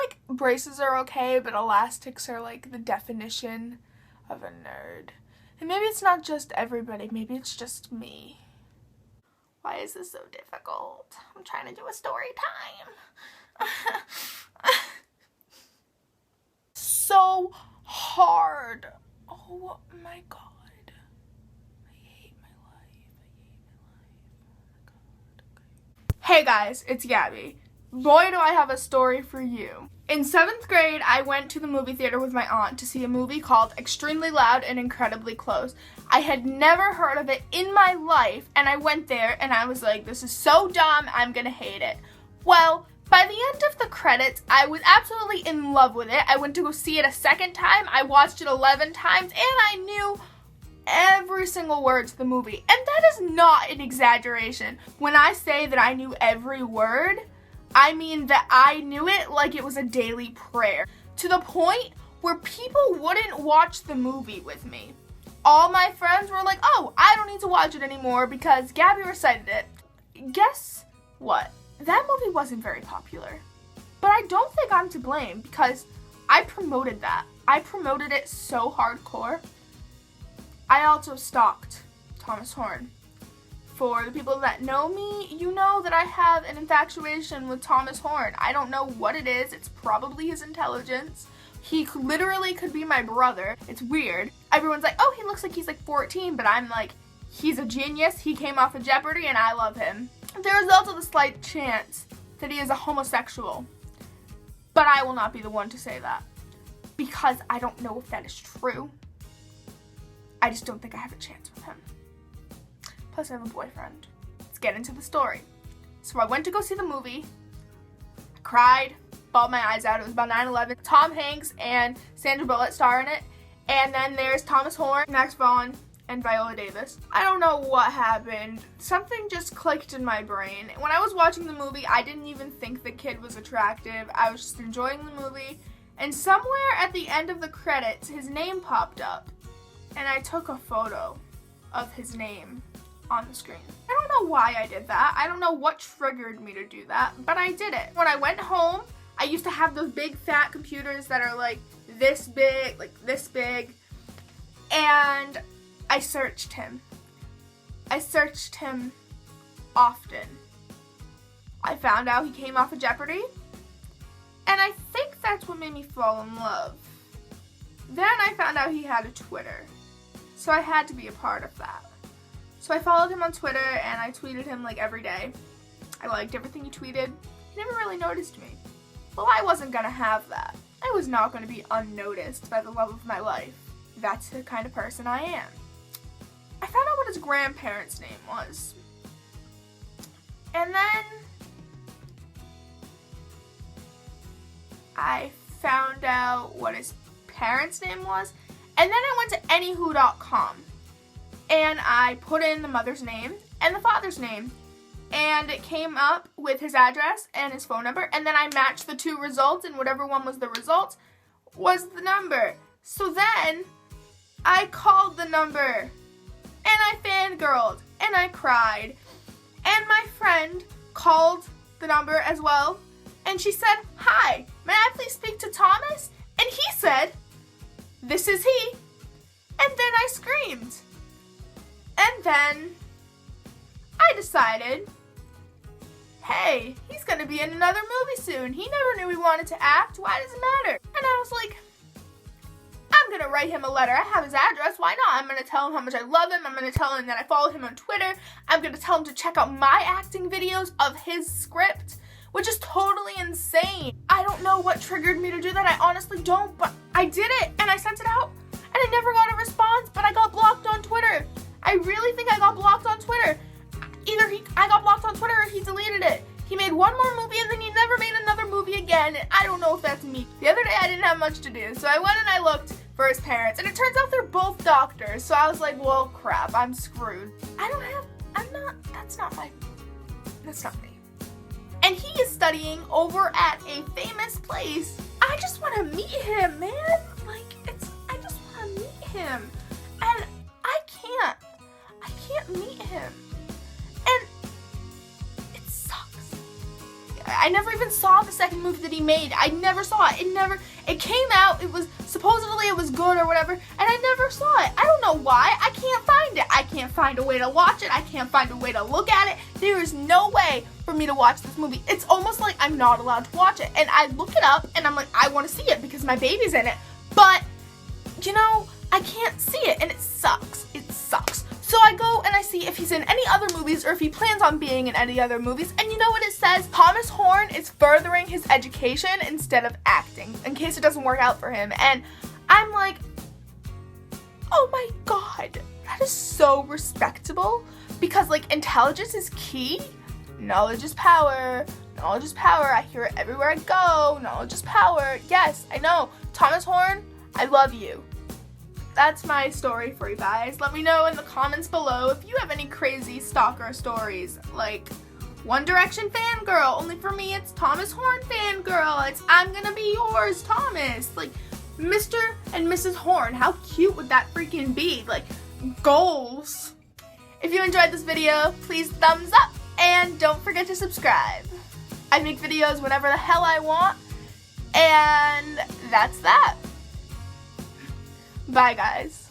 like braces are okay, but elastics are like the definition of a nerd. And maybe it's not just everybody, maybe it's just me. Why is this so difficult? I'm trying to do a story time. So hard. Oh my god. I hate my life. Oh my god. Hey guys, it's Gabby. Boy, do I have a story for you. In 7th grade, I went to the movie theater with my aunt to see a movie called Extremely Loud and Incredibly Close. I had never heard of it in my life, and I went there and I was like, this is so dumb, I'm gonna hate it. Well, by the end of the credits, I was absolutely in love with it. I went to go see it a second time. I watched it 11 times, and I knew every single word to the movie. And that is not an exaggeration. When I say that I knew every word, I mean that I knew it like it was a daily prayer. To the point where people wouldn't watch the movie with me. All my friends were like, oh, I don't need to watch it anymore because Gabby recited it. Guess what? That movie wasn't very popular. But I don't think I'm to blame because I promoted that. I promoted it so hardcore. I also stalked Thomas Horn. For the people that know me, you know that I have an infatuation with Thomas Horn. I don't know what it is. It's probably his intelligence. He literally could be my brother. It's weird. Everyone's like, oh, he looks like he's like 14, but I'm like, he's a genius. He came off of Jeopardy and I love him. There is also the slight chance that he is a homosexual, but I will not be the one to say that because I don't know if that is true. I just don't think I have a chance with him. Plus I have a boyfriend. Let's get into the story. So I went to go see the movie. I cried, bawled my eyes out. It was about 9/11. Tom Hanks and Sandra Bullock star in it. And then there's Thomas Horn, Max Vaughn, and Viola Davis. I don't know what happened. Something just clicked in my brain. When I was watching the movie, I didn't even think the kid was attractive. I was just enjoying the movie. And somewhere at the end of the credits, his name popped up. And I took a photo of his name on the screen. I don't know why I did that. I don't know what triggered me to do that, but I did it. When I went home, I used to have those big fat computers that are like this big, and I searched him. I searched him often. I found out he came off of Jeopardy, and I think that's what made me fall in love. Then I found out he had a Twitter, so I had to be a part of that. So I followed him on Twitter and I tweeted him like every day. I liked everything he tweeted. He never really noticed me. Well, I wasn't gonna have that. I was not gonna be unnoticed by the love of my life. That's the kind of person I am. I found out what his grandparents' name was. And then I found out what his parents' name was. And then I went to anywho.com. And I put in the mother's name and the father's name. And it came up with his address and his phone number. And then I matched the two results, and whatever one was the result was the number. So then I called the number. And I fangirled. And I cried. And my friend called the number as well. And she said, hi, may I please speak to Thomas? And he said, this is he. And then I screamed. And then I decided, hey, he's gonna be in another movie soon. He never knew he wanted to act. Why does it matter? And I was like, I'm gonna write him a letter. I have his address. Why not? I'm gonna tell him how much I love him. I'm gonna tell him that I followed him on Twitter. I'm gonna tell him to check out my acting videos of his script, which is totally insane. I don't know what triggered me to do that. I honestly don't, but I did it and I sent it out and I never got a response, but I got blocked on Twitter. I really think I got blocked on Twitter. Either I got blocked on Twitter or he deleted it. He made one more movie and then he never made another movie again. And I don't know if that's me. The other day I didn't have much to do, so I went and I looked for his parents. And it turns out they're both doctors. So I was like, well, crap, I'm screwed. That's not me. And he is studying over at a famous place. I just want to meet him, man. I just want to meet him. And I can't meet him. And it sucks. I never even saw the second movie that he movie made. I never saw it. It came out, supposedly it was good or whatever, and I never saw it. I don't know why. I can't find it. I can't find a way to watch it. I can't find a way to look at it. There is no way for me to watch this movie. It's almost like I'm not allowed to watch it. And I look it up and I'm like, I want to see it because my baby's in it. But, you know, I can't see it and it sucks. It sucks. So I go and I see if he's in any other movies or if he plans on being in any other movies. And you know what it says? Thomas Horn is furthering his education instead of acting, in case it doesn't work out for him. And I'm like, oh my God, that is so respectable. Because like intelligence is key. Knowledge is power. Knowledge is power. I hear it everywhere I go. Knowledge is power. Yes, I know. Thomas Horn, I love you. That's my story for you guys. Let me know in the comments below if you have any crazy stalker stories. Like One Direction fangirl. Only for me it's Thomas Horn fangirl. It's I'm gonna be yours, Thomas. Like Mr. and Mrs. Horn. How cute would that freaking be? Like goals. If you enjoyed this video, please thumbs up and don't forget to subscribe. I make videos whenever the hell I want. And that's that. Bye, guys.